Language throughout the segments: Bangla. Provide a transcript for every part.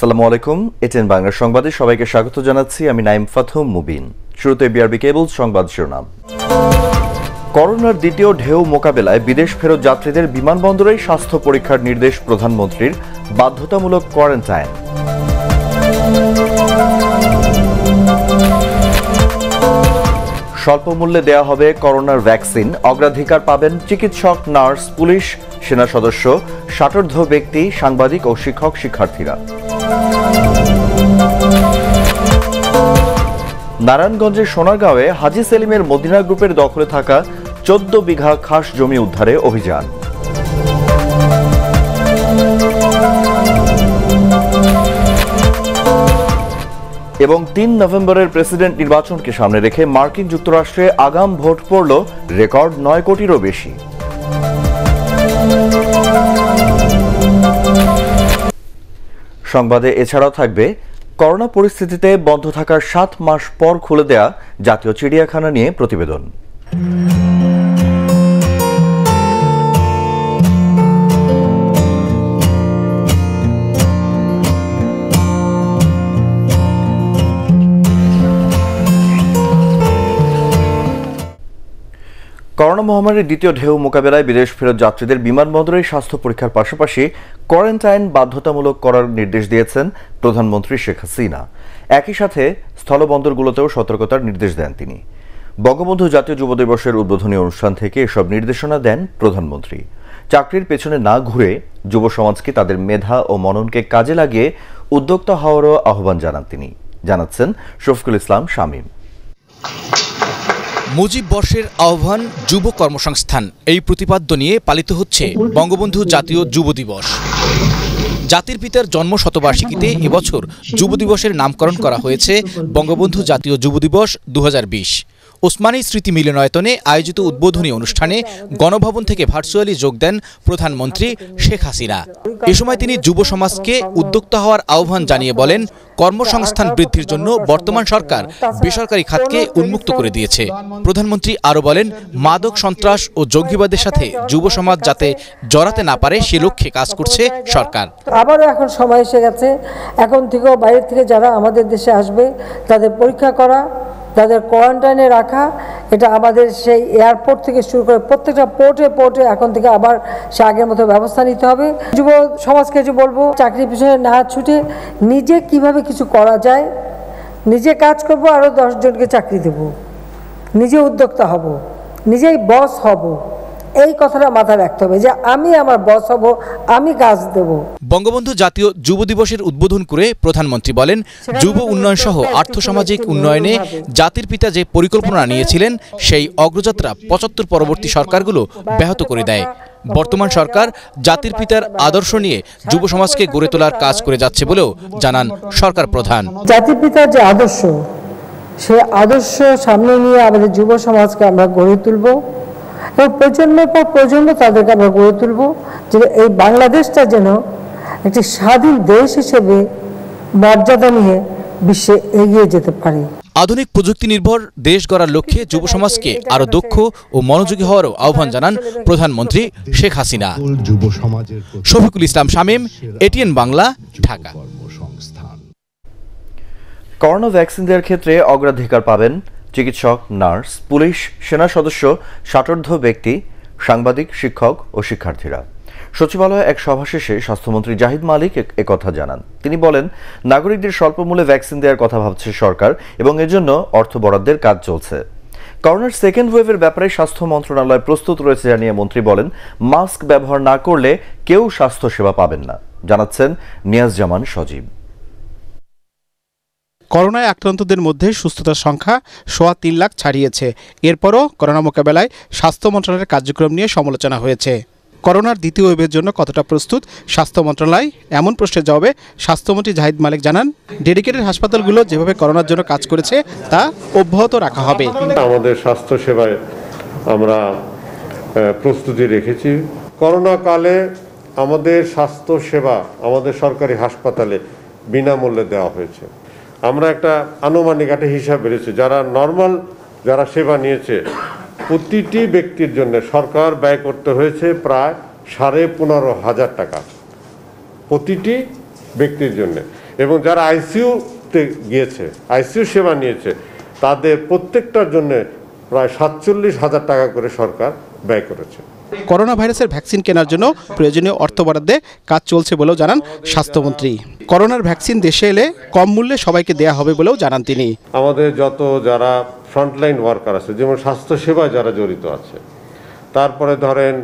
আসসালামু আলাইকুম। এটিএন বাংলা সংবাদে সবাইকে স্বাগত জানাচ্ছি। আমি নাইম ফাতহুম মুবিন। শুরুতে বিআরবি কেবল সংবাদ শিরোনাম। করোনার দ্বিতীয় ঢেউ মোকাবেলায় বিদেশ ফেরত যাত্রীদের বিমানবন্দরেই স্বাস্থ্য পরীক্ষার নির্দেশ প্রধানমন্ত্রীর, বাধ্যতামূলক কোয়ারেন্টাইন। স্বল্প মূল্যে দেয়া হবে করোনার ভ্যাকসিন, অগ্রাধিকার পাবেন চিকিৎসক, নার্স, পুলিশ, সেনা সদস্য, ষাটোর্ধ্ব ব্যক্তি, সাংবাদিক ও শিক্ষক শিক্ষার্থীরা। নারায়ণগঞ্জের সোনারগাঁওয়ে হাজী সেলিমের মদিনা গ্রুপের দখলে থাকা 14 বিঘা খাস জমি উদ্ধারে অভিযান। এবং 3 নভেম্বরের প্রেসিডেন্ট নির্বাচনকে সামনে রেখে মার্কিন যুক্তরাষ্ট্রে আগাম ভোট পড়ল রেকর্ড 9 কোটিরও বেশি। সংবাদে এছাড়াও থাকবে করোনা পরিস্থিতিতে বন্ধ থাকার 7 মাস পর খুলে দেয়া জাতীয় চিড়িয়াখানা নিয়ে প্রতিবেদন। করোনা মহামারীর দ্বিতীয় ঢেউ মোকাবেলায় বিদেশ ফেরত যাত্রীদের বিমানবন্দরে স্বাস্থ্য পরীক্ষার পাশাপাশি কোয়ারেন্টাইন বাধ্যতামূলক করার নির্দেশ দিয়েছেন প্রধানমন্ত্রী শেখ হাসিনা। একই সাথে স্থলবন্দরগুলোতেও সতর্কতার নির্দেশ দেন তিনি। বঙ্গবন্ধু জাতীয় যুব দিবসের উদ্বোধনী অনুষ্ঠান থেকে এসব নির্দেশনা দেন প্রধানমন্ত্রী। চাকরির পেছনে না ঘুরে যুব সমাজকে তাদের মেধা ও মননকে কাজে লাগিয়ে উদ্যোক্তা হওয়ারও আহ্বান জানান তিনি। জানাচ্ছেন শফিকুল ইসলাম শামীম। মুজিব বর্ষের আহ্বান, যুব কর্মসংস্থান, এই প্রতিপাদ্য নিয়ে পালিত হচ্ছে বঙ্গবন্ধু জাতীয় যুব দিবস। জাতির পিতার জন্ম শতবার্ষিকীতে এবছর যুব দিবসের নামকরণ করা হয়েছে বঙ্গবন্ধু জাতীয় যুব দিবস 2020। ওসমানী স্মৃতি মিলনায়তনে আয়োজিত উদ্বোধনী অনুষ্ঠানে গণভবন থেকে ভার্চুয়ালি যোগ দেন প্রধানমন্ত্রী শেখ হাসিনা। এ সময় তিনি যুব সমাজকে উদ্যোক্তা হওয়ার আহ্বান জানিয়ে বলেন, কর্মসংস্থান বৃদ্ধির জন্য বর্তমান সরকার বেসরকারি খাতকে উন্মুক্ত করে দিয়েছে। প্রধানমন্ত্রী আরও বলেন, মাদক, সন্ত্রাস ও জঙ্গিবাদের সাথে যুব সমাজ যাতে জড়াতে না পারে সে লক্ষ্যে কাজ করছে সরকার। আবারও এখন সময় এসে গেছে, এখন থেকেও বাইরে থেকে যারা আমাদের দেশে আসবে তাদের পরীক্ষা করা, তাদের কোয়ারেন্টাইনে রাখা। এটা আমাদের সেই এয়ারপোর্ট থেকে শুরু করে প্রত্যেকটা পোর্টে এখন থেকে আবার সে আগের মতো ব্যবস্থা নিতে হবে। যুব সমাজকে যে বলবো, চাকরির পিছনে না ছুটে নিজে কিভাবে কিছু করা যায়, নিজে কাজ করব, আরও 10 জনকে চাকরি দেব, নিজে উদ্যোক্তা হব, নিজেই বস হব। এই কথাটা মাথায় রাখতে হবে যে আমি আমার বস হব, আমি কাজ দেব। বঙ্গবন্ধু জাতীয় যুব দিবসের উদ্বোধন করে প্রধানমন্ত্রী বলেন, যুব উন্নয়ন সহ আর্থসামাজিক উন্নয়নে জাতির পিতা যে পরিকল্পনা নিয়েছিলেন সেই অগ্রযাত্রা 75 পরবর্তী সরকারগুলো ব্যাহত করে দেয়। বর্তমান সরকার জাতির পিতার আদর্শ নিয়ে যুব সমাজকে গড়ে তোলার কাজ করে যাচ্ছে বলেও জানান সরকার প্রধান। জাতির পিতার যে আদর্শ, সেই আদর্শ সামনে নিয়ে আমাদের যুব সমাজকে আমরা গড়ে তুলব এবং প্রজন্মের পর প্রজন্ম তাদেরকে আমরা গড়ে তুলব, যে এই বাংলাদেশটা যেন একটি স্বাধীন দেশ হিসেবে মর্যাদা নিয়ে বিশ্বে এগিয়ে যেতে পারে। আধুনিক প্রযুক্তি নির্ভর দেশ গড়ার লক্ষ্যে যুব সমাজকে আরও দক্ষ ও মনোযোগী হওয়ারও আহ্বান জানান প্রধানমন্ত্রী Sheikh Hasina. Shafiqul Islam Shamim, ATN Bangla, Dhaka. Corona vaccine দেওয়ার ক্ষেত্রে অগ্রাধিকার পাবেন চিকিৎসক, নার্স, পুলিশ, সেনা সদস্য, ষাটোর্ধ্ব ব্যক্তি, সাংবাদিক, শিক্ষক ও শিক্ষার্থীরা। সচিবালয়ে এক সভা শেষে স্বাস্থ্যমন্ত্রী জাহিদ মালিক একথা জানান। তিনি বলেন, নাগরিকদের স্বল্প মূল্যে ভ্যাকসিন দেওয়ার কথা ভাবছে সরকার এবং এজন্য অর্থ বরাদ্দের কাজ চলছে। করোনার সেকেন্ড ওয়েভের ব্যাপারে স্বাস্থ্য মন্ত্রণালয় প্রস্তুত রয়েছে জানিয়ে মন্ত্রী বলেন, মাস্ক ব্যবহার না করলে কেউ স্বাস্থ্যসেবা পাবেন না। জানাচ্ছেন নিয়াজ জামান সজীব। করোনায় আক্রান্তদের মধ্যে সুস্থতার সংখ্যা 3.25 লাখ ছাড়িয়েছে। এরপরও করোনা মোকাবেলায় স্বাস্থ্য মন্ত্রণালয়ের কার্যক্রম নিয়ে সমালোচনা হয়েছে। করোনার দ্বিতীয় ওয়েভের জন্য কতটা প্রস্তুত স্বাস্থ্য মন্ত্রণালয়, এমন প্রশ্নের জবাবে স্বাস্থ্যমন্ত্রী জাহিদ মালিক জানান, ডেডিকেটেড হাসপাতালগুলো যেভাবে করোনার জন্য কাজ করেছে তা অব্যাহত রাখা হবে। আমাদের স্বাস্থ্য সেবায় আমরা প্রস্তুতি রেখেছি। করোনা কালে আমাদের স্বাস্থ্য সেবা আমাদের সরকারি হাসপাতালে বিনামূল্যে দেওয়া হয়েছে। আমরা একটা আনুমানিক একটা হিসাব বেড়েছে, যারা নর্মাল যারা সেবা নিয়েছে প্রতিটি ব্যক্তির জন্য সরকার ব্যয় করতে হয়েছে প্রায় 15,500 টাকা প্রতিটি ব্যক্তির জন্য। এবং যারা আইসিইউতে গিয়েছে, আইসিইউ সেবা নিয়েছে, তাদের প্রত্যেকটার জন্য প্রায় 47,000 টাকা করে সরকার ব্যয় করেছে। করোনা ভাইরাসের ভ্যাকসিন কেনার জন্য প্রয়োজনীয় অর্থ বরাদ্দে কাজ চলছে বলেও জানান স্বাস্থ্যমন্ত্রী। করোনার ভ্যাকসিন দেশে এলে কম মূল্যে সবাইকে দেয়া হবে বলেও জানান তিনি। আমাদের যত যারা ফ্রন্টলাইন ওয়ার্কার আছে, যেমন স্বাস্থ্যসেবা যারা জড়িত আছে, তারপরে ধরেন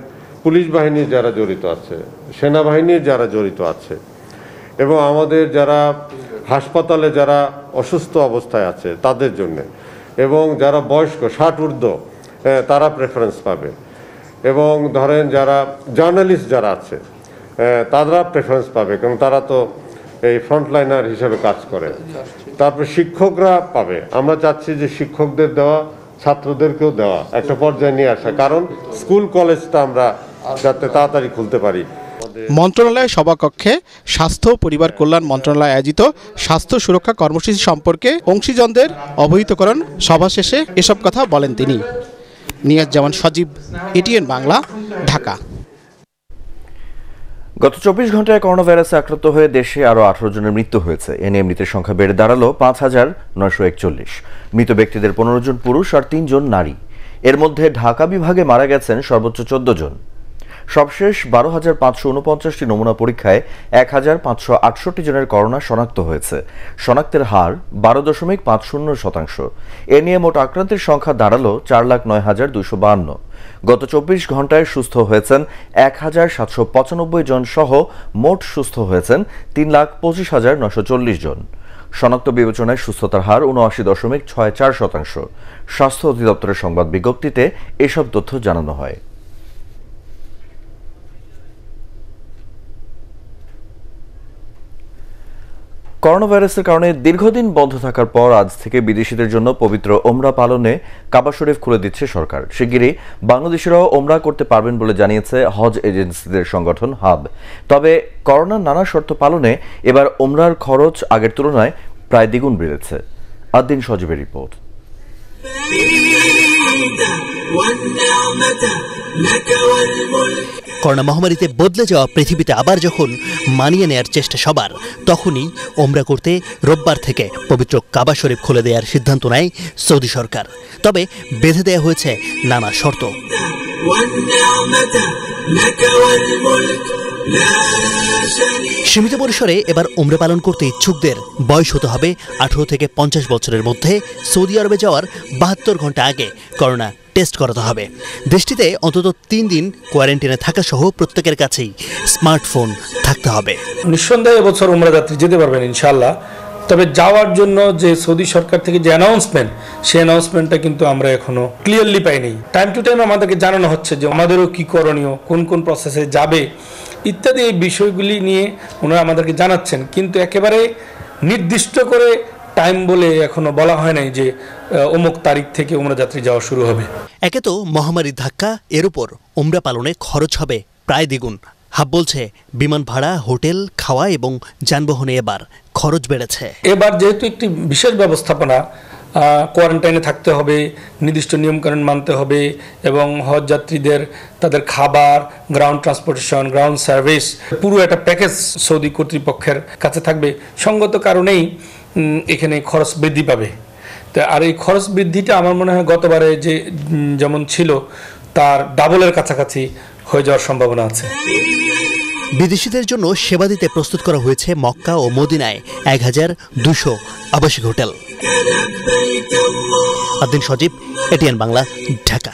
পুলিশ বাহিনীর যারা জড়িত আছে, সেনাবাহিনীর যারা জড়িত আছে, এবং আমাদের যারা হাসপাতালে যারা অসুস্থ অবস্থায় আছে তাদের জন্য, এবং যারা বয়স্ক 60 ঊর্ধ্ব তারা প্রেফারেন্স পাবে, এবং ধরেন যারা জার্নালিস্ট যারা আছে তারা প্রেফারেন্স পাবে, কারণ তারা তো এই ফ্রন্টলাইনার হিসেবে কাজ করে। তারপরে শিক্ষকরা পাবে। আমরা চাচ্ছি যে শিক্ষকদের দেওয়া, ছাত্রদেরকেও দেওয়া, একটা পর্যায়ে নিয়ে আসা, কারণ স্কুল কলেজটা আমরা যাতে তাড়াতাড়ি খুলতে পারি। মন্ত্রণালয়ের সভাকক্ষে স্বাস্থ্য পরিবার কল্যাণ মন্ত্রণালয় আয়োজিত স্বাস্থ্য সুরক্ষা কর্মসূচি সম্পর্কে অংশীজনদের অবহিতকরণ সভা শেষে এসব কথা বলেন তিনি। নিয়াজ জামান সজীব, এটিএন বাংলা, ঢাকা। গত 24 ঘন্টায় করোনা ভাইরাসে আক্রান্ত হয়ে দেশে আরও 18 জনের মৃত্যু হয়েছে। এ নিয়ে মৃতের সংখ্যা বেড়ে দাঁড়ালো 5,941। মৃত ব্যক্তিদের 15 জন পুরুষ আর 3 জন নারী। এর মধ্যে ঢাকা বিভাগে মারা গেছেন সর্বোচ্চ 14 জন। সবশেষ 12,549টি নমুনা পরীক্ষায় 1,568 জনের করোনা শনাক্ত হয়েছে। শনাক্তের হার 12.50%। এ নিয়ে মোট আক্রান্তের সংখ্যা দাঁড়ালো 4,09,252। গত 24 ঘন্টায় সুস্থ হয়েছেন 1,795 জন সহ মোট সুস্থ হয়েছেন 3,25,940 জন। শনাক্ত বিবেচনায় সুস্থতার হার 79.64%। স্বাস্থ্য অধিদপ্তরের সংবাদ বিজ্ঞপ্তিতে এসব তথ্য জানানো হয়। করোনা ভাইরাসের কারণে দীর্ঘদিন বন্ধ থাকার পর আজ থেকে বিদেশিদের জন্য পবিত্র ওমরা পালনে কাবা শরীফ খুলে দিচ্ছে সরকার। শিগগিরই বাংলাদেশিরাও ওমরা করতে পারবেন বলে জানিয়েছে হজ এজেন্সিদের সংগঠন হাব। তবে করোনার নানা শর্ত পালনে এবার ওমরার খরচ আগের তুলনায় প্রায় দ্বিগুণ বেড়েছে। আদ্দিন সজীবের রিপোর্ট। করোনা মহামারীতে বদলে যাওয়া পৃথিবীতে আবার যখন মানিয়ে নেয়ার চেষ্টা সবার, তখনই ওমরা করতে রোববার থেকে পবিত্র কাবা শরীফ খুলে দেওয়ার সিদ্ধান্ত নেয় সৌদি সরকার। তবে বেঁধে দেওয়া হয়েছে নানা শর্ত। সীমিত পরিসরে এবার ওমরা পালন করতে ইচ্ছুকদের বয়স হতে হবে 18 থেকে 50 বছরের মধ্যে। সৌদি আরবে যাওয়ার 72 ঘন্টা আগে করোনা টেস্ট করাতে হবে। দেশটিতে অন্তত 3 দিন কোয়ারেন্টাইনে থাকা সহ প্রত্যেকের কাছেই স্মার্টফোন থাকতে হবে। নিঃসন্দেহে এবছর ওমরা যাত্রী যেতে পারবেন ইনশাআল্লাহ। তবে যাওয়ার জন্য যে সৌদি সরকার থেকে যে অ্যানাউন্সমেন্ট, সেই অ্যানাউন্সমেন্টটা কিন্তু আমরা এখনো ক্লিয়ারলি পাইনি। টাইম টু টাইম আমাদেরকে জানানো হচ্ছে যে আমাদেরও কি করণীয়, কোন কোন প্রসেসে যাবে ইত্যাদি এই বিষয়গুলি নিয়ে ওনারা আমাদেরকে জানাচ্ছেন, কিন্তু একেবারে নির্দিষ্ট করে টাইম বলে এখনো বলা হয় নাই যে অমুক তারিখ থেকে ওমরা যাত্রী যাওয়া শুরু হবে। একে তো মহামারীর ধাক্কা, এর উপর ওমরা পালনে খরচ হবে প্রায় দ্বিগুণ। হাব বলছে বিমান ভাড়া, হোটেল, খাওয়া এবং যানবাহনে এবার খরচ বেড়েছে। এবার যেহেতু একটি বিশেষ ব্যবস্থাপনা, কোয়ারেন্টাইনে থাকতে হবে, নির্দিষ্ট নিয়মকানুন মানতে হবে, এবং হজ যাত্রীদের তাদের খাবার, গ্রাউন্ড ট্রান্সপোর্টেশন, গ্রাউন্ড সার্ভিস পুরো একটা প্যাকেজ সৌদি কর্তৃপক্ষের কাছে থাকবে। সঙ্গত কারণেই এখানে খরচ বৃদ্ধি পাবে। তো আর এই খরচ বৃদ্ধিটা আমার মনে হয় গতবারে যে যেমন ছিল তার ডাবলের কাছাকাছি হয়ে যাওয়ার সম্ভাবনা আছে। বিদেশিদের জন্য সেবা দিতে প্রস্তুত করা হয়েছে মক্কা ও মদিনায় 1,200 আবাসিক হোটেল। আদ্দিন সজীব, এটিএন বাংলা, ঢাকা।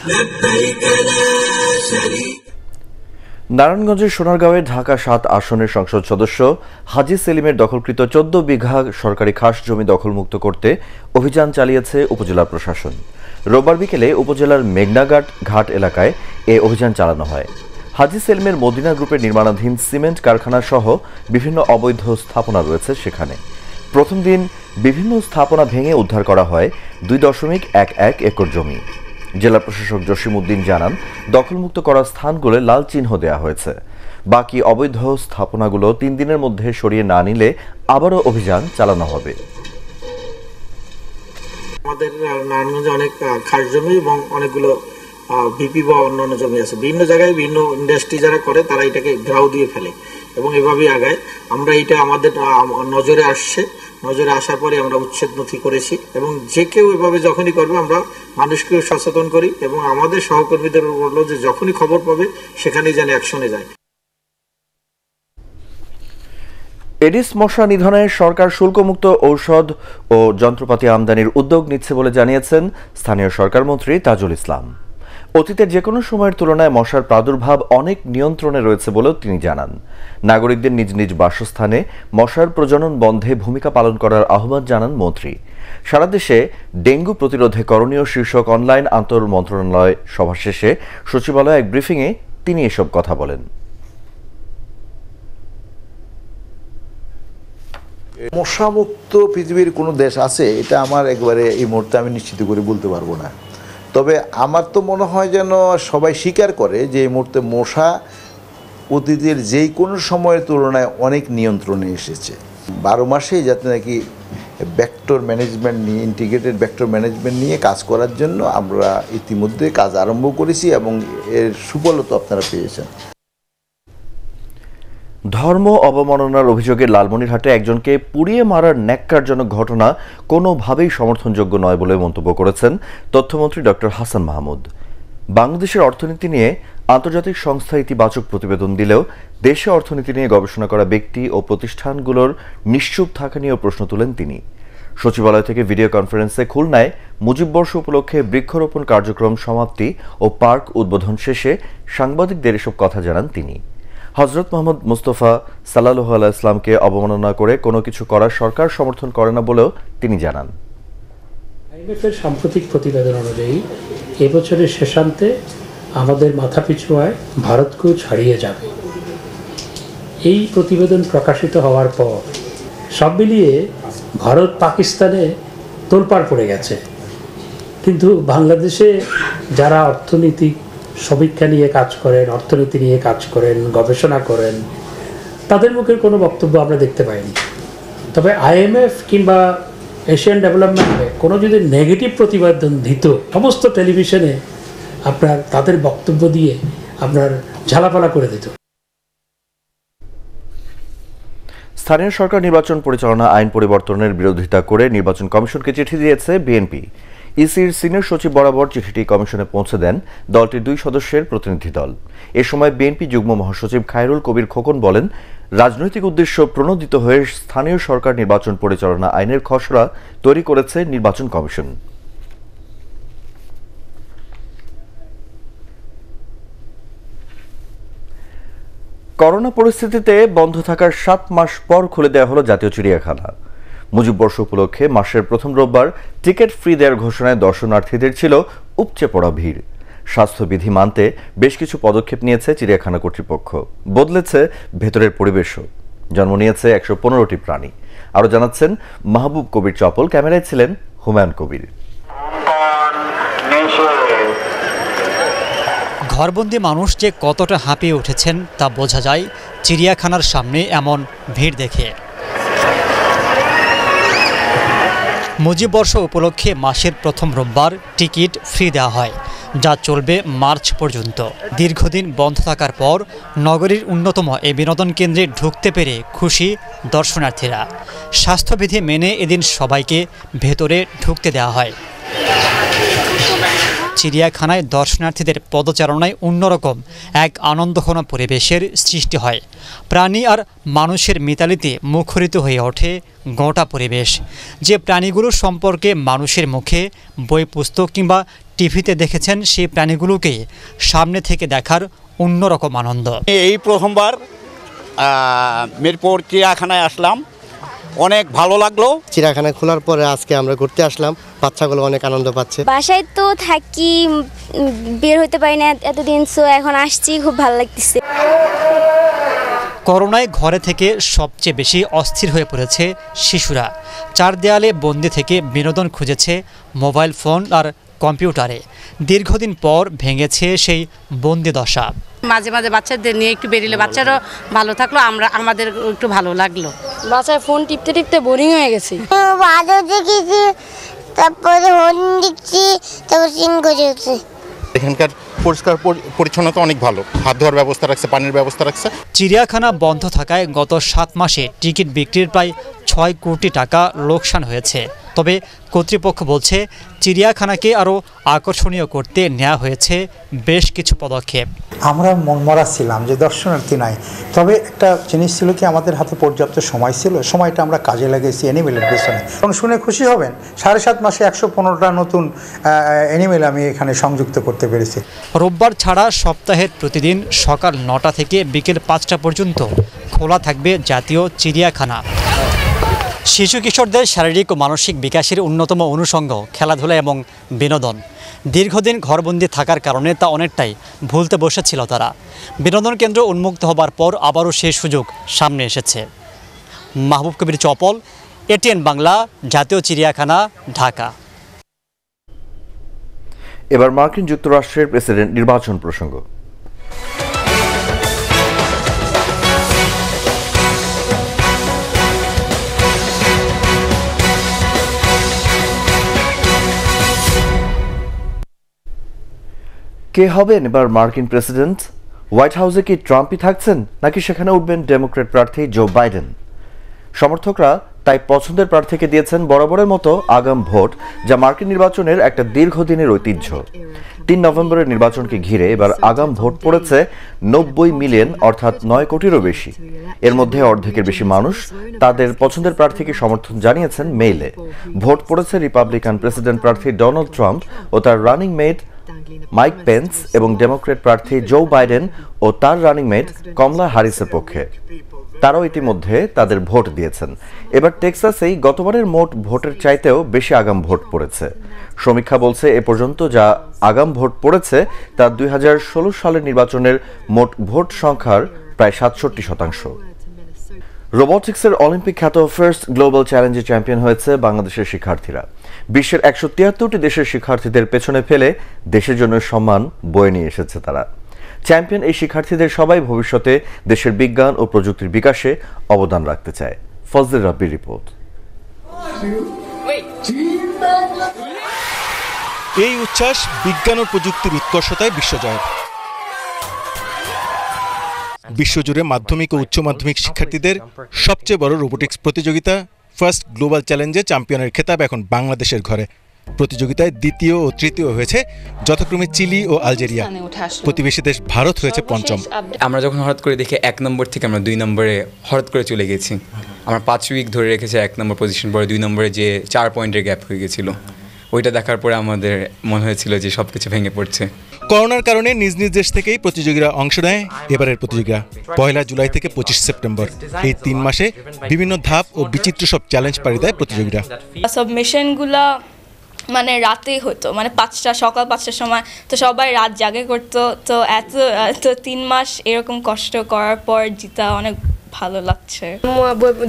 নারায়ণগঞ্জের সোনারগাঁওয়ে ঢাকা 7 আসনের সংসদ সদস্য হাজি সেলিমের দখলকৃত 14 বিঘা সরকারি খাস জমি দখলমুক্ত করতে অভিযান চালিয়েছে উপজেলা প্রশাসন। রোববার বিকেলে উপজেলার মেঘনাঘাট ঘাট এলাকায় এ অভিযান চালানো হয়। হাজি সেলিমের মদিনা গ্রুপের নির্মাণাধীন সিমেন্ট কারখানা সহ বিভিন্ন অবৈধ স্থাপনা রয়েছে সেখানে। প্রথম দিন বিভিন্ন স্থাপনা ভেঙে উদ্ধার করা হয় 2.11 একর জমি। জেলা প্রশাসক জসিমউদ্দিন জানান, দখলমুক্ত করা স্থানগুলো লাল চিহ্ন দেওয়া হয়েছে। বাকি অবৈধ স্থাপনাগুলো 3 দিনের মধ্যে সরিয়ে না নিলে আবারও অভিযান চালানো হবে। আমাদের নারায়ণগঞ্জে অনেক খাস জমি এবং অনেকগুলো বিপি বা অন্যান্য জমি আছে। বিভিন্ন জায়গায় বিভিন্ন ইন্ডাস্ট্রি যারা করে তারা এটাকে ঘেরাও দিয়ে ফেলে। এবং এভাবেই আগায়। আমরা এটা আমাদের নজরে আসার পরে আমরা উচ্ছেদ নথি করেছি এবং যে কেউ এভাবে যখনই করবে আমরা মানুষকেও সচেতন করি এবং আমাদের সহকর্মীদের বললো যে যখনই খবর পাবে সেখানেই যেন অ্যাকশনে যায়। এডিস মশা নিধনে সরকার শুল্কমুক্ত ঔষধ ও যন্ত্রপাতি আমদানির উদ্যোগ নিচ্ছে বলে জানিয়েছেন স্থানীয় সরকার মন্ত্রী তাজুল ইসলাম। অতীতের যে কোনো সময়ের তুলনায় মশার প্রাদুর্ভাব অনেক নিয়ন্ত্রণে রয়েছে বলেও তিনি জানান। নাগরিকদের নিজ নিজ বাসস্থানে মশার প্রজনন বন্ধে ভূমিকা পালন করার আহ্বান জানান মন্ত্রী। সারা দেশে ডেঙ্গু প্রতিরোধে করণীয় শীর্ষক অনলাইন আন্তর মন্ত্রণালয় সভা শেষে সচিবালয়ে এক ব্রিফিংয়ে তিনি এসব কথা বলেন। মশামুক্ত পৃথিবীর কোনো দেশ আছে এটা আমার একবারে এই মুহূর্তে আমি নিশ্চিত করে বলতে পারবো না। তবে আমার তো মনে হয় যেন সবাই স্বীকার করে যে এই মুহূর্তে মশা অতীতের যেই কোনো সময়ের তুলনায় অনেক নিয়ন্ত্রণে এসেছে। 12 মাসেই যাতে নাকি ভেক্টর ম্যানেজমেন্ট নিয়ে ইন্টিগ্রেটেড ভেক্টর ম্যানেজমেন্ট নিয়ে কাজ করার জন্য আমরা ইতিমধ্যে কাজ আরম্ভ করেছি এবং এর সুফলও তো আপনারা পেয়েছেন। ধর্ম অবমাননার অভিযোগে লালমনিরহাটে একজনকে পুড়িয়ে মারার ন্যাক্কারজনক ঘটনা কোনোভাবেই সমর্থনযোগ্য নয় বলে মন্তব্য করেছেন তথ্যমন্ত্রী ডক্টর হাসান মাহমুদ। বাংলাদেশের অর্থনীতি নিয়ে আন্তর্জাতিক সংস্থা ইতিবাচক প্রতিবেদন দিলেও দেশে অর্থনীতি নিয়ে গবেষণা করা ব্যক্তি ও প্রতিষ্ঠানগুলোর নিশ্চুপ থাকা নিয়েও প্রশ্ন তুলেন তিনি। সচিবালয় থেকে ভিডিও কনফারেন্সে খুলনায় মুজিববর্ষ উপলক্ষে বৃক্ষরোপণ কার্যক্রম সমাপ্তি ও পার্ক উদ্বোধন শেষে সাংবাদিকদের এসব কথা জানান তিনি। হযরত মুহাম্মদ মুস্তাফা সাল্লাল্লাহু আলাইহি ওয়াসাল্লামকে অবমাননা করে কোনো কিছু করার সরকার সমর্থন করে না বলেও তিনি জানান। আইএমএফের সাম্প্রতিক প্রতিবেদন অনুযায়ী এবছরের শেষান্তে আমাদের মাথাপিছু আয় ভারতকেও ছাড়িয়ে যাবে। এই প্রতিবেদন প্রকাশিত হওয়ার পর সব মিলিয়ে ভারত পাকিস্তানে তোলপাড় পড়ে গেছে, কিন্তু বাংলাদেশে যারা অর্থনৈতিক সমীক্ষা নিয়ে কাজ করেন, অর্থনীতি নিয়ে কাজ করেন, গবেষণা করেন, তাদের মুখের কোনো বক্তব্য আমরা দেখতে পাইনি। তবে আইএমএফ কিংবা এশিয়ান ডেভেলপমেন্ট ব্যাংক কোনো যদি নেগেটিভ প্রতিবেদন দিত, সমস্ত টেলিভিশনে আপনার তাদের বক্তব্য দিয়ে আপনার ঝালাপালা করে দিত। স্থানীয় সরকার নির্বাচন পরিচালনা আইন পরিবর্তনের বিরোধিতা করে নির্বাচন কমিশনকে চিঠি দিয়েছে বিএনপি। ইসির সিনিয়র সচিব বরাবর চিঠিটি কমিশনে পৌঁছে দেন দলটির 2 সদস্যের প্রতিনিধি দল। এ সময় বিএনপি যুগ্ম মহাসচিব খায়রুল কবির খোকন বলেন, রাজনৈতিক উদ্দেশ্য প্রণোদিত হয়ে স্থানীয় সরকার নির্বাচন পরিচালনা আইনের খসড়া তৈরি করেছে নির্বাচন কমিশন। করোনা পরিস্থিতিতে বন্ধ থাকার 7 মাস পর খুলে দেওয়া হলো জাতীয় চিড়িয়াখানা। মুজিববর্ষ উপলক্ষে মাসের প্রথম রোববার টিকিট ফ্রি দেওয়ার ঘোষণায় দর্শনার্থীদের ছিল উপচে পড়া ভিড়। স্বাস্থ্যবিধি মানতে বেশ কিছু পদক্ষেপ নিয়েছে চিড়িয়াখানা কর্তৃপক্ষ। বদলেছে ভেতরের পরিবেশও। জন্ম নিয়েছে 115টি প্রাণী। আরও জানাচ্ছেন মাহবুব কবির চপল, ক্যামেরায় ছিলেন হুমায়ুন কবির। ঘরবন্দি মানুষ যে কতটা হাঁপিয়ে উঠেছেন তা বোঝা যায় চিড়িয়াখানার সামনে এমন ভিড় দেখে। মুজিববর্ষ উপলক্ষে মাসের প্রথম রোববার টিকিট ফ্রি দেওয়া হয়, যা চলবে মার্চ পর্যন্ত। দীর্ঘদিন বন্ধ থাকার পর নগরীর অন্যতম এই বিনোদন কেন্দ্রে ঢুকতে পেরে খুশি দর্শনার্থীরা। স্বাস্থ্যবিধি মেনে এদিন সবাইকে ভেতরে ঢুকতে দেওয়া হয়। চিড়িয়াখানায় দর্শনার্থীদের পদচারণায় অন্যরকম এক আনন্দঘন পরিবেশের সৃষ্টি হয়। প্রাণী আর মানুষের মিতালিতে মুখরিত হয়ে ওঠে গোটা পরিবেশ। যে প্রাণীগুলো সম্পর্কে মানুষের মুখে বই, পুস্তক কিংবা টিভিতে দেখেছেন, সেই প্রাণীগুলোকে সামনে থেকে দেখার অন্যরকম আনন্দ। এই প্রথমবার মিরপুর চিড়িয়াখানায় আসলাম, অনেক ভালো লাগলো। চিড়িয়াখানা খোলার পরে আজকে আমরা ঘুরতে আসলাম, বাচ্চাগুলো অনেক আনন্দ পাচ্ছে। বাসায় তো থাকি, বের হতে পারি না এতদিন, সো এখন আসছি, খুব ভালো লাগতেছে। করোনায় ঘরে থেকে সবচেয়ে বেশি অস্থির হয়ে পড়েছে শিশুরা। 4 দেয়ালে বন্দি থেকে বিনোদন খুঁজেছে মোবাইল ফোন আর কম্পিউটারে। দীর্ঘদিন পর ভেঙেছে সেই বন্দি দশা। মাঝে মাঝে বাচ্চাদের নিয়ে একটু বেরিয়ে বাচ্চারাও ভালো থাকলো, আমাদের একটু ভালো লাগলো। বাচ্চার ফোন টিপতে টিপতে বোরিং হয়ে গেছে। ভালো দেখেছি, তারপরে ফোন দিচ্ছি, তারপর সিন করেছে। এখানকার পরিষ্কার পরিচ্ছন্নতা অনেক ভালো, হাত ধোয়ার ব্যবস্থা রাখছে, পানির ব্যবস্থা রাখছে। চিড়িয়াখানা বন্ধ থাকায় গত 7 মাসে টিকিট বিক্রির প্রায় 6 কোটি টাকা লোকসান হয়েছে। তবে কর্তৃপক্ষ বলছে চিড়িয়াখানাকে আরও আকর্ষণীয় করতে নেওয়া হয়েছে বেশ কিছু পদক্ষেপ। আমরা মনমরা ছিলাম যে দর্শনার্থী নাই, তবে একটা জিনিস ছিল কি আমাদের হাতে পর্যাপ্ত সময় ছিল, সময়টা আমরা কাজে লাগিয়েছি অ্যানিমেলের পেছনে। এবং শুনে খুশি হবেন 7.5 মাসে 115টা নতুন অ্যানিমেল আমি এখানে সংযুক্ত করতে পেরেছি। রোববার ছাড়া সপ্তাহের প্রতিদিন সকাল 9টা থেকে বিকেল 5টা পর্যন্ত খোলা থাকবে জাতীয় চিড়িয়াখানা। শিশু কিশোরদের শারীরিক ও মানসিক বিকাশের অন্যতম অনুষঙ্গ খেলাধুলা এবং বিনোদন। দীর্ঘদিন ঘরবন্দি থাকার কারণে তা অনেকটাই ভুলতে বসেছিল তারা। বিনোদন কেন্দ্র উন্মুক্ত হবার পর আবারও সেই সুযোগ সামনে এসেছে। মাহবুব কবির চপল, এটিএন বাংলা, জাতীয় চিড়িয়াখানা, ঢাকা। এবার মার্কিন যুক্তরাষ্ট্রের প্রেসিডেন্ট নির্বাচন প্রসঙ্গ। কে হবেন এবার মার্কিন প্রেসিডেন্ট? হোয়াইট হাউসে কি ট্রাম্পই থাকছেন, নাকি সেখানে উঠবেন ডেমোক্র্যাট প্রার্থী জো বাইডেন? সমর্থকরা তাই পছন্দের প্রার্থীকে দিয়েছেন বরাবরের মতো আগাম ভোট, যা মার্কিন নির্বাচনের একটা দীর্ঘদিনের ঐতিহ্য। 3 নভেম্বরের নির্বাচনকে ঘিরে এবার আগাম ভোট পড়েছে 90 মিলিয়ন, অর্থাৎ 9 কোটিরও বেশি। এর মধ্যে অর্ধেকের বেশি মানুষ তাদের পছন্দের প্রার্থীকে সমর্থন জানিয়েছেন মেইলে। ভোট পড়েছে রিপাবলিকান প্রেসিডেন্ট প্রার্থী ডোনাল্ড ট্রাম্প ও তার রানিং মেট মাইক পেন্স এবং ডেমোক্র্যাট প্রার্থী জো বাইডেন ও তার রানিং মেট কমলা হ্যারিসের পক্ষে। তারাও ইতিমধ্যে তাদের ভোট দিয়েছেন। এবার টেক্সাসেই গতবারের মোট ভোটের চাইতেও বেশি আগাম ভোট পড়েছে। সমীক্ষা বলছে এ পর্যন্ত যা আগাম ভোট পড়েছে তা 2016 সালের নির্বাচনের মোট ভোট সংখ্যার প্রায় 67%। রোবোটিক্সের অলিম্পিক খ্যাত ফার্স্ট গ্লোবাল চ্যালেঞ্জে চ্যাম্পিয়ন হয়েছে বাংলাদেশের শিক্ষার্থীরা। বিশ্বের 173টি দেশের শিক্ষার্থীদের পেছনে ফেলে দেশের জন্য সম্মান বয়ে নিয়ে এসেছে তারা। চ্যাম্পিয়ন এই শিক্ষার্থীদের সবাই ভবিষ্যতে দেশের বিজ্ঞান ও প্রযুক্তির বিকাশে অবদান রাখতে চায়। ফজলে রাব্বির রিপোর্ট। এই উচ্ছ্বাস বিজ্ঞান ও প্রযুক্তির উৎকর্ষতায় বিশ্বজয়। বিশ্বজুড়ে মাধ্যমিক ও উচ্চ মাধ্যমিক শিক্ষার্থীদের সবচেয়ে বড় রোবোটিক্স প্রতিযোগিতা ফার্স্ট গ্লোবাল চ্যালেঞ্জে চ্যাম্পিয়নের খেতাব এখন বাংলাদেশের ঘরে। প্রতিযোগিতায় দ্বিতীয় ও তৃতীয় হয়েছে যথাক্রমে চিলি ও আলজেরিয়া। প্রতিবেশী দেশ ভারত হয়েছে পঞ্চম। আমরা যখন হঠাৎ করে দেখি 1 নম্বর থেকে আমরা 2 নম্বরে হঠাৎ করে চলে গেছি। আমরা 5 উইক ধরে রেখেছে 1 নম্বর পজিশন, পরে 2 নম্বরে যে 4 পয়েন্টের গ্যাপ হয়ে গেছিল। ওইটা দেখার পরে আমাদের মনে হয়েছিল যে সবকিছু ভেঙে পড়ছে। করোনার কারণে নিজ নিজ দেশ থেকেই প্রতিযোগীরা অংশ নেয়। এবারের প্রতিযোগিতা 1 জুলাই থেকে 25 সেপ্টেম্বর। এই 3 মাসে বিভিন্ন ধাপ ও বিচিত্র সব চ্যালেঞ্জ পাড়ি দেয় প্রতিযোগীরা। সাবমিশনগুলো মানে রাতেই হতো, মানে সকাল 5টার সময়, তো সবাই রাত জাগে করতো। তো এত 3 মাস এরকম কষ্ট করার পর জিতা অনেক ভালো লাগছে।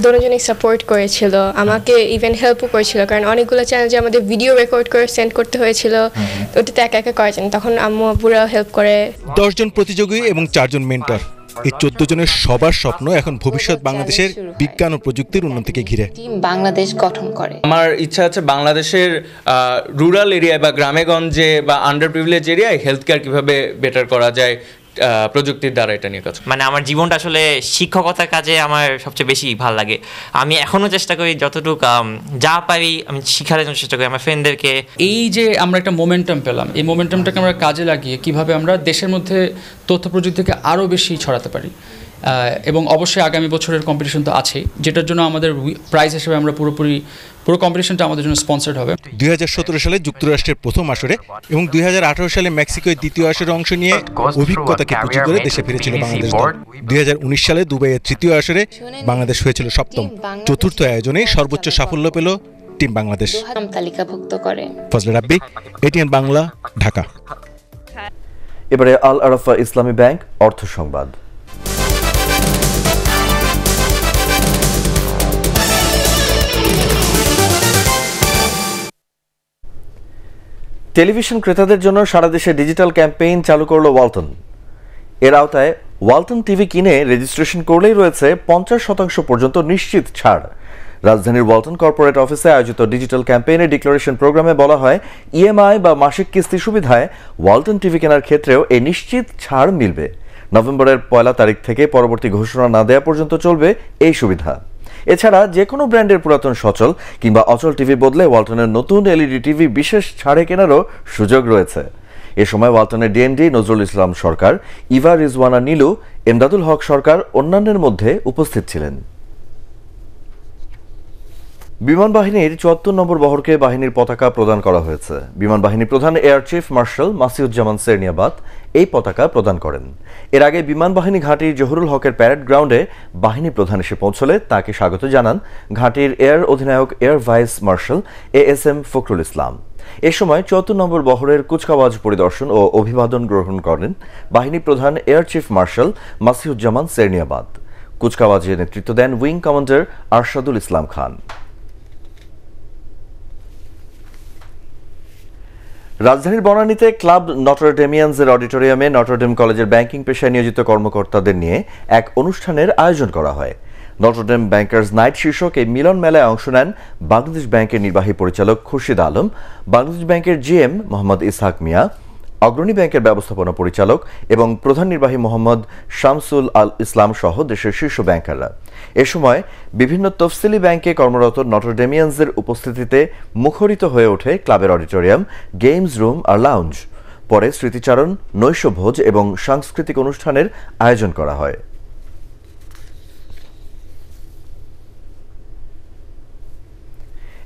দুজনেই সাপোর্ট করেছিল, আমাকে ইভেন হেল্পও করেছিল, কারণ অনেকগুলো চ্যানেলে আমাদের ভিডিও রেকর্ড করে সেন্ড করতে হয়েছিল, ওটাতে একা একা করেছেন, তখন আম্মু পুরো হেল্প করে। 10 জন প্রতিযোগী এবং 4 জন মেন্টর, এই 14 জনের সবার স্বপ্ন এখন ভবিষ্যৎ বাংলাদেশের বিজ্ঞান ও প্রযুক্তির উন্নতিকে ঘিরে বাংলাদেশ গঠন করে। আমার ইচ্ছা আছে বাংলাদেশের রুরাল এরিয়ায় বা গ্রামেগঞ্জে বা আন্ডার প্রিভিলেজ এরিয়ায় হেলথ কেয়ার কীভাবে বেটার করা যায় প্রযুক্তির দ্বারা, এটা নিয়ে কাজ। মানে আমার জীবনটা আসলে শিক্ষকতার কাজে আমার সবচেয়ে বেশি ভালো লাগে। আমি এখনও চেষ্টা করি যতটুকু যা পারি আমি শিখার জন্য চেষ্টা করি আমার ফ্রেন্ডদেরকে। এই যে আমরা একটা মোমেন্টাম পেলাম, এই মোমেন্টামটাকে আমরা কাজে লাগিয়ে কিভাবে আমরা দেশের মধ্যে তথ্য প্রযুক্তিকে আরও বেশি ছড়াতে পারি। এবং অবশ্যই আগামী বছরের কম্পিটিশন তো আছেই, যেটার জন্য আমাদের প্রাইজ হিসেবে আমরা পুরো কম্পিটিশনটা আমাদের জন্য স্পন্সর্ড হবে। 2017 সালে যুক্তরাষ্ট্রের প্রথম আসরে এবং 2018 সালে মেক্সিকোয় দ্বিতীয় আসরে অংশ নিয়ে অভিজ্ঞতাকে পুঁজি করে দেশে ফিরেছিল বাংলাদেশ দল। 2019 সালে দুবাইয়ের তৃতীয় আসরে বাংলাদেশ হয়েছিল সপ্তম। চতুর্থ আয়োজনে সর্বোচ্চ সাফল্য পেল টিম বাংলাদেশ। তালিকাভুক্ত করে। ফজলে রাব্বি, এটিএন বাংলা, ঢাকা। এবারে আল আরাফা ইসলামী ব্যাংক অর্থ সংবাদ। টেলিভিশন ক্রেতাদের জন্য সারা দেশে ডিজিটাল ক্যাম্পেইন চালু করলো ওয়ালটন। এর আওতায় ওয়ালটন টিভি কিনে রেজিস্ট্রেশন করলেই রয়েছে 50% পর্যন্ত নিশ্চিত ছাড়। রাজধানীর ওয়ালটন কর্পোরেট অফিসে আয়োজিত ডিজিটাল ক্যাম্পেইনে ডিক্লারেশন প্রোগ্রামে বলা হয় ইএমআই বা মাসিক কিস্তি সুবিধায় ওয়ালটন টিভি কেনার ক্ষেত্রেও এই নিশ্চিত ছাড় মিলবে। নভেম্বরের 1 তারিখ থেকে পরবর্তী ঘোষণা না দেওয়া পর্যন্ত চলবে এই সুবিধা। এছাড়া যে কোনো ব্র্যান্ডের পুরাতন সচল কিংবা অচল টিভি বদলে ওয়ালটনের নতুন এলইডি টিভি বিশেষ ছাড়ে কেনারও সুযোগ রয়েছে। এ সময় ওয়ালটনের ডিএমডি নজরুল ইসলাম সরকার, ইভা রিজওয়ানা নীলু, এমদাদুল হক সরকার অন্যান্যের মধ্যে উপস্থিত ছিলেন। বিমান বাহিনীর ৭৪ নম্বর বহরকে বাহিনীর পতাকা প্রদান করা হয়েছে। বিমান বাহিনী প্রধান এয়ার চিফ মার্শাল মাসিউজ্জামান সেরনিয়াবাত এই পতাকা প্রদান করেন। এর আগে বিমান বাহিনী ঘাঁটির জহুরুল হকের প্যারেড গ্রাউন্ডে বাহিনী প্রধান এসে পৌঁছলে তাকে স্বাগত জানান ঘাঁটির এয়ার অধিনায়ক air vice marshal ASM Fakhrul Islam. এ সময় ৭৪ নম্বর বহরের কুচকাওয়াজ পরিদর্শন ও অভিবাদন গ্রহণ করেন বাহিনী প্রধান এয়ার চিফ মার্শাল মাসিউজ্জামান সেরনিয়াবাত। কুচকাওয়াজে নেতৃত্ব দেন উইং কমান্ডার আরশাদুল ইসলাম খান। রাজধানীর বনানীতে ক্লাব নটরডেমিয়ানসের অডিটোরিয়ামে নটরডেম কলেজের ব্যাংকিং পেশায় নিয়োজিত কর্মকর্তাদের নিয়ে এক অনুষ্ঠানের আয়োজন করা হয়। নটরডেম ব্যাংকার্স নাইট শীর্ষক এই মিলন মেলায় অংশ নেন বাংলাদেশ ব্যাংকের নির্বাহী পরিচালক খুরশিদ আলম, বাংলাদেশ ব্যাংকের GM মোহাম্মদ ইসহাক মিয়া, অগ্রণী ব্যাংকের ব্যবস্থাপনা পরিচালক এবং প্রধান নির্বাহী মোহাম্মদ শামসুল আল ইসলাম সহ দেশের শীর্ষ ব্যাংকাররা। এ সময় বিভিন্ন তফসিলি ব্যাংকে কর্মরত নটরডেমিয়ানসের উপস্থিতিতে মুখরিত হয়ে ওঠে ক্লাবের অডিটোরিয়াম, গেমস রুম আর লাউঞ্জ। পরে স্মৃতিচারণ, নৈশভোজ এবং সাংস্কৃতিক অনুষ্ঠানের আয়োজন করা হয়।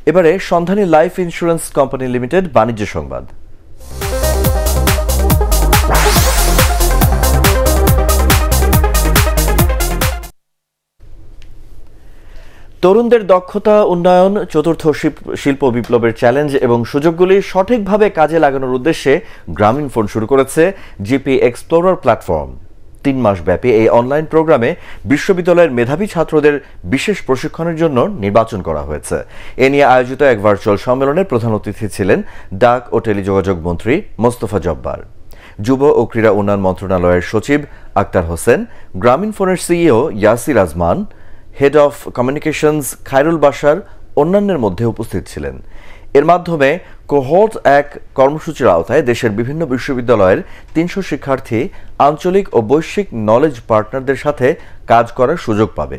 এবারে সন্ধানী লাইফ ইন্স্যুরেন্স কোম্পানি লিমিটেড বাণিজ্য সংবাদ। তরুণদের দক্ষতা উন্নয়ন, চতুর্থ শিল্প বিপ্লবের চ্যালেঞ্জ এবং সুযোগগুলি সঠিকভাবে কাজে লাগানোর উদ্দেশ্যে গ্রামীণফোন শুরু করেছে জিপি এক্সপ্লোরার প্ল্যাটফর্ম। 3 মাস ব্যাপী এই অনলাইন প্রোগ্রামে বিশ্ববিদ্যালয়ের মেধাবী ছাত্রদের বিশেষ প্রশিক্ষণের জন্য নির্বাচন করা হয়েছে। এ নিয়ে আয়োজিত এক ভার্চুয়াল সম্মেলনে প্রধান অতিথি ছিলেন ডাক ও টেলিযোগাযোগ মন্ত্রী মোস্তফা জব্বার, যুব ও ক্রীড়া উন্নয়ন মন্ত্রণালয়ের সচিব আক্তার হোসেন, গ্রামীণফোনের CEO Yasir Ajman, head of communications Khairul Bashar অন্যান্যের মধ্যে উপস্থিত ছিলেন। এর মাধ্যমে কোহর্ট 1 কর্মসূচির আওতায় দেশের বিভিন্ন বিশ্ববিদ্যালয়ের 300 শিক্ষার্থী আঞ্চলিক ও বৈশ্বিক নলেজ পার্টনারদের সাথে কাজ করার সুযোগ পাবে।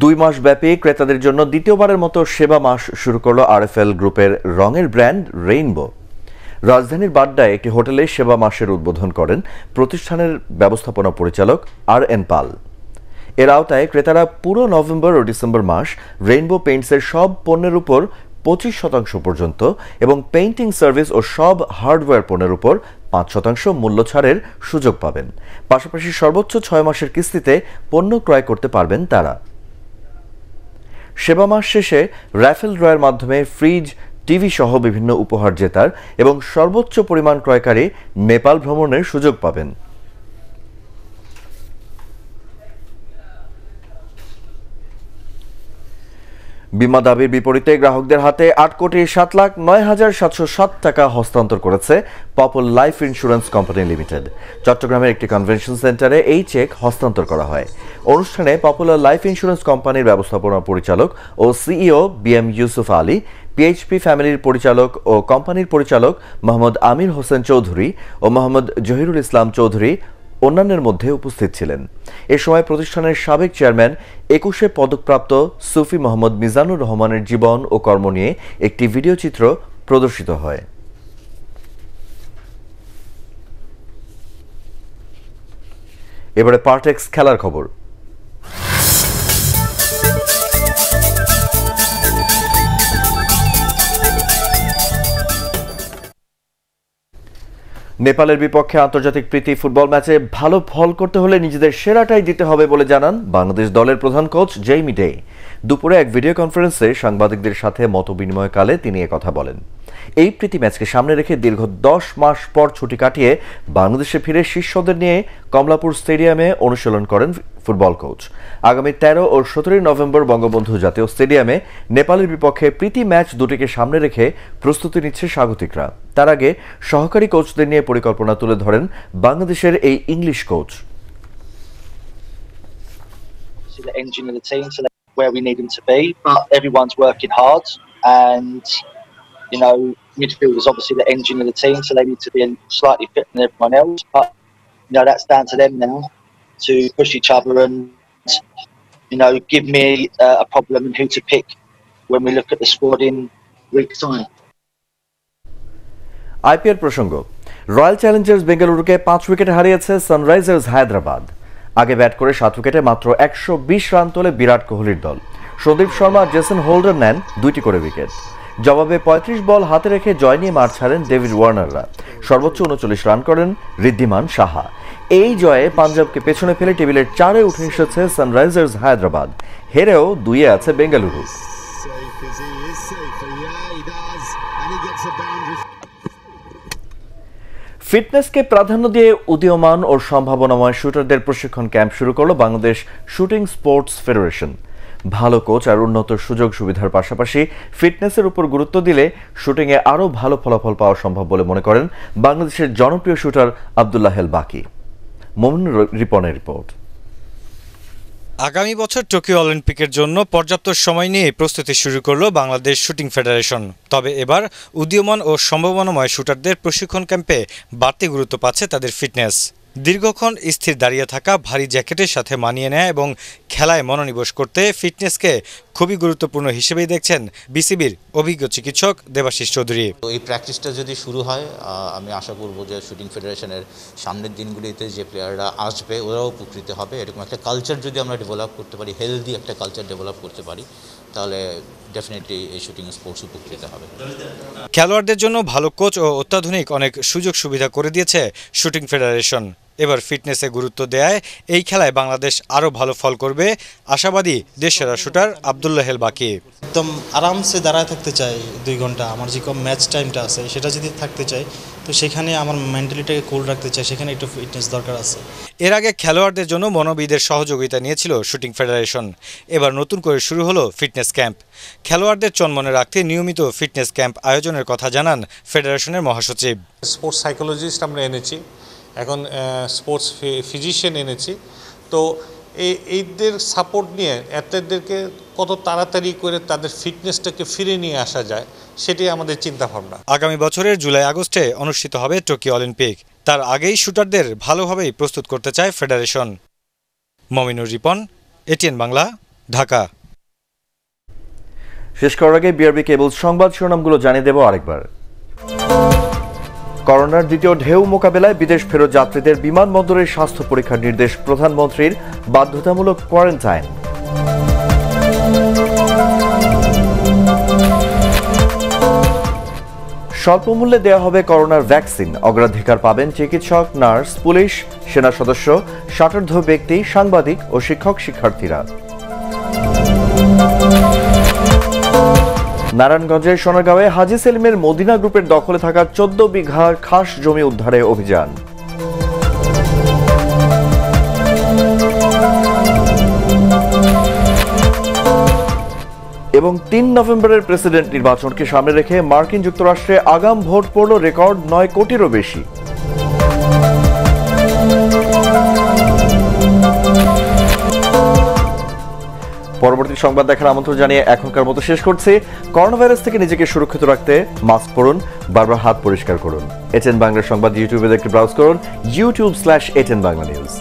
দুই মাস ব্যাপী ক্রেতাদের জন্য দ্বিতীয়বারের মতো সেবা মাস শুরু করল RFL গ্রুপের রঙের ব্র্যান্ড রেইনবো। রাজধানীর বাড্ডায় একটি হোটেলে সেবা মাসের উদ্বোধন করেন প্রতিষ্ঠানের ব্যবস্থাপনা পরিচালক RN পাল। এর আওতায় ক্রেতারা পুরো নভেম্বর ও ডিসেম্বর মাস রেইনবো পেইন্টসের সব পণ্যের উপর 25% পর্যন্ত এবং পেইন্টিং সার্ভিস ও সব হার্ডওয়্যার পণ্যের উপর 5% মূল্য ছাড়ের সুযোগ পাবেন। পাশাপাশি সর্বোচ্চ 6 মাসের কিস্তিতে পণ্য ক্রয় করতে পারবেন তারা। সেবা মাস শেষে র্যাফেল ড্রয়ের মাধ্যমে ফ্রিজ, টিভি সহ বিভিন্ন উপহার জেতার এবং সর্বোচ্চ পরিমাণ ক্রয়কারী নেপাল ভ্রমণের সুযোগ পাবেন। বীমা দাবির বিপরীতে গ্রাহকদের হাতে 8,07,09,707 টাকা হস্তান্তর করেছে পপুল লাইফ ইন্স্যুরেন্স কোম্পানি লিমিটেড। চট্টগ্রামের একটি কনভেনশন সেন্টারে এই চেক হস্তান্তর করা হয়। অনুষ্ঠানে পপুলার লাইফ ইন্স্যুরেন্স কোম্পানির ব্যবস্থাপনা পরিচালক ও CEO BM Yusuf Ali, PHP ফ্যামিলির পরিচালক ও কোম্পানির পরিচালক মোহাম্মদ আমির হোসেন চৌধুরী ও মোহাম্মদ জহিরুল ইসলাম চৌধুরী অন্যান্যের মধ্যে উপস্থিত ছিলেন। এ সময় প্রতিষ্ঠানের সাবেক চেয়ারম্যান 21 পদকপ্রাপ্ত সুফি মোহাম্মদ মিজানুর রহমানের জীবন ও কর্ম নিয়ে একটি ভিডিও চিত্র প্রদর্শিত হয়। এবারে পার্টেক্স খেলার খবর। নেপালের বিপক্ষে আন্তর্জাতিক প্রীতি ফুটবল ম্যাচে ভালো ফল করতে হলে নিজেদের সেরাটাই দিতে হবে বলে জানান বাংলাদেশ দলের প্রধান কোচ জেইমি ডে। দুপুরে এক ভিডিও কনফারেন্সে সাংবাদিকদের সাথে মতবিনিময়কালে তিনি একথা বলেন। এই প্রীতি ম্যাচকে সামনে রেখে দীর্ঘ 10 মাস পর ছুটি কাটিয়ে বাংলাদেশে ফিরে শিষ্যদের নিয়ে কমলাপুর স্টেডিয়ামে অনুশীলন করেন ফুটবল কোচ। আগামী 13 ও 17 নভেম্বর বঙ্গবন্ধু জাতীয় স্টেডিয়ামে নেপালের বিপক্ষে প্রীতি ম্যাচ দুটিকে সামনে রেখে প্রস্তুতি নিচ্ছে স্বাগতিকরা। তার আগে সহকারী কোচদের নিয়ে পরিকল্পনা তুলে ধরেন বাংলাদেশের এই English coach. obviously the engine of the team, so they're where we need them to be. But everyone's working hard, and you know, midfield is obviously the engine of the team, so they need to be slightly fitter than everyone else. But you know, that's down to them now to push each other and you know, give me a problem and who to pick when we look at the squad in week's time. IPL প্রসঙ্গ, রয়্যাল চ্যালেঞ্জার্স বেঙ্গালুরুকে 5 উইকেটে হারিয়েছে সানরাইজার্স হায়দ্রাবাদ। আগে ব্যাট করে 7 উইকেটে মাত্র 120 রান তোলে বিরাট কোহলির দল। সন্দীপ শর্মা আর জেসন হোল্ডার নেন 2টি করে উইকেট। জবাবে 35 বল হাতে রেখে জয় নিয়ে মাঠ ছাড়েন ডেভিড ওয়ার্নাররা। সর্বোচ্চ 39 রান করেন ঋদ্ধিমান সাহা। এই জয়ে পাঞ্জাবকে পেছনে ফেলে টেবিলের 4-এ উঠে এসেছে সানরাইজার্স হায়দ্রাবাদ। হেরেও 2-এ আছে বেঙ্গালুরু। ফিটনেসকে প্রাধান্য দিয়ে উদীয়মান ও সম্ভাবনাময় শুটারদের প্রশিক্ষণ ক্যাম্প শুরু করলো বাংলাদেশ শুটিং স্পোর্টস ফেডারেশন। ভালো কোচ আর উন্নত সুযোগ সুবিধার পাশাপাশি ফিটনেসের উপর গুরুত্ব দিলে শুটিংয়ে আরও ভালো ফলাফল পাওয়া সম্ভব বলে মনে করেন বাংলাদেশের জনপ্রিয় শুটার আব্দুল্লাহ হেল বাকি। মোমিন রিপনের রিপোর্ট। আগামী বছর টোকিও অলিম্পিকের জন্য পর্যাপ্ত সময় নিয়ে প্রস্তুতি শুরু করলো বাংলাদেশ শুটিং ফেডারেশন। তবে এবার উদীয়মান ও সম্ভাবনাময় শুটারদের প্রশিক্ষণ ক্যাম্পে বাড়তি গুরুত্ব পাচ্ছে তাদের ফিটনেস। দীর্ঘক্ষণ স্থির দাঁড়িয়ে থাকা, ভারী জ্যাকেটের সাথে মানিয়ে নেয় এবং খেলায় মনোনিবেশ করতে ফিটনেসকে খুবই গুরুত্বপূর্ণ হিসেবেই দেখছেন বিসিবির অভিজ্ঞ চিকিৎসক দেবাশিস চৌধুরী। এই প্র্যাকটিসটা যদি শুরু হয়, আমি আশা করব যে শুটিং ফেডারেশনের সামনের দিনগুলিতে যে প্লেয়াররা আসবে ওরাও উপকৃত হবে। এরকম একটা কালচার যদি আমরা ডেভেলপ করতে পারি, হেলদি একটা কালচার ডেভেলপ করতে পারি, তাহলে ডেফিনেটলি এই শুটিং স্পোর্টস উপকৃত হবে। খেলোয়াড়দের জন্য ভালো কোচ ও অত্যাধুনিক অনেক সুযোগ সুবিধা করে দিয়েছে শুটিং ফেডারেশন। এবার ফিটনেসে গুরুত্ব দেয়ায় এই খেলায় বাংলাদেশ আরও ভালো ফল করবে আশাবাদী দেশসেরা শুটার আব্দুল্লাহ হেল বাকি। একদম আরামসে দাঁড়ায় থাকতে চাই 2 ঘন্টা, আমার যে কম ম্যাচ টাইমটা আছে সেটা যদি থাকতে চাই, তো সেখানে আমার মেন্টালিটাকে কুল রাখতে চাই, সেখানে একটু ফিটনেস দরকার আছে। এর আগে খেলোয়াড়দের জন্য মনোবিদের সহযোগিতা নিয়েছিল শুটিং ফেডারেশন। এবার নতুন করে শুরু হলো ফিটনেস ক্যাম্প। খেলোয়াড়দের চনমনে রাখতে নিয়মিত ফিটনেস ক্যাম্প আয়োজনের কথা জানান ফেডারেশনের মহাসচিব। স্পোর্টস সাইকোলজিস্ট আমরা এনেছি, এখন স্পোর্টস ফিজিশিয়ান এনেছি। তো এইদের সাপোর্ট নিয়ে অ্যাথলেটদেরকে কত তাড়াতাড়ি করে তাদের ফিটনেসটাকে ফিরে নিয়ে আসা যায়, সেটাই আমাদের চিন্তাভাবনা। আগামী বছরের জুলাই আগস্টে অনুষ্ঠিত হবে টোকিও অলিম্পিক। তার আগেই শুটারদের ভালোভাবেই প্রস্তুত করতে চায় ফেডারেশন। মমিনুর রিপন, এটিএন বাংলা, ঢাকা। শেষ করার আগে বিআরবি কেবল সংবাদ শিরোনামগুলো জানিয়ে দেব আরেকবার। করোনার দ্বিতীয় ঢেউ মোকাবেলায় বিদেশ ফেরত যাত্রীদের বিমানবন্দরে স্বাস্থ্য পরীক্ষার নির্দেশ প্রধানমন্ত্রীর, বাধ্যতামূলক কোয়ারেন্টাইন। স্বল্পমূল্যে দেওয়া হবে করোনার ভ্যাকসিন, অগ্রাধিকার পাবেন চিকিৎসক, নার্স, পুলিশ, সেনা সদস্য, ষাটোর্ধ্ব ব্যক্তি, সাংবাদিক ও শিক্ষক শিক্ষার্থীরা। নারায়ণগঞ্জের সোনারগাঁওয়ে হাজী সেলিমের মদিনা গ্রুপের দখলে থাকা 14 বিঘা খাস জমি উদ্ধারে অভিযান। এবং 3 নভেম্বরের প্রেসিডেন্ট নির্বাচনকে সামনে রেখে মার্কিন যুক্তরাষ্ট্রে আগাম ভোট পড়ল রেকর্ড 9 কোটিরও বেশি। পরবর্তী সংবাদ দেখার আমন্ত্রণ জানিয়ে এখনকার মতো শেষ করছি। করোনা ভাইরাস থেকে নিজেকে সুরক্ষিত রাখতে মাস্ক পরুন, বারবার হাত পরিষ্কার করুন। এটিএন বাংলার সংবাদ ইউটিউবে দেখতে ব্রাউজ করুন youtube/ATN Bangla News।